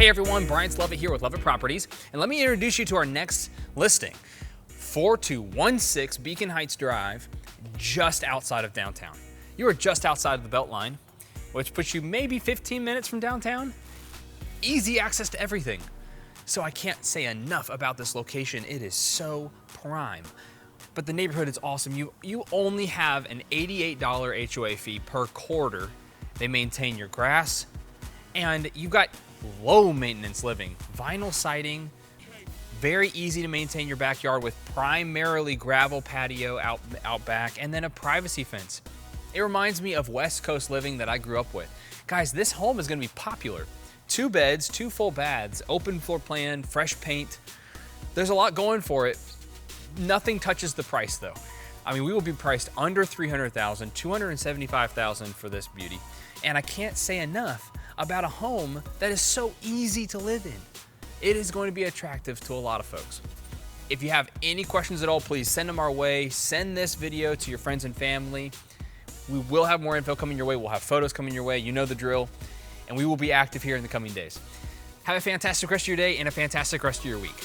Hey everyone, Bryant Lovette here with Lovette Properties, and let me introduce you to our next listing. 4216 Beacon Heights Drive, just outside of downtown. You are just outside of the Beltline, which puts you maybe 15 minutes from downtown. Easy access to everything. So I can't say enough about this location. It is so prime. But the neighborhood is awesome. You only have an $88 HOA fee per quarter. They maintain your grass, and you've got low maintenance living, vinyl siding, very easy to maintain your backyard with primarily gravel patio out back, and then a privacy fence. It reminds me of West Coast living that I grew up with. Guys, this home is gonna be popular. 2 beds, 2 full baths, open floor plan, fresh paint. There's a lot going for it. Nothing touches the price though. I mean, we will be priced under $300,000, $275,000 for this beauty. And I can't say enough about a home that is so easy to live in. It is going to be attractive to a lot of folks. If you have any questions at all, please send them our way. Send this video to your friends and family. We will have more info coming your way. We'll have photos coming your way. You know the drill. And we will be active here in the coming days. Have a fantastic rest of your day and a fantastic rest of your week.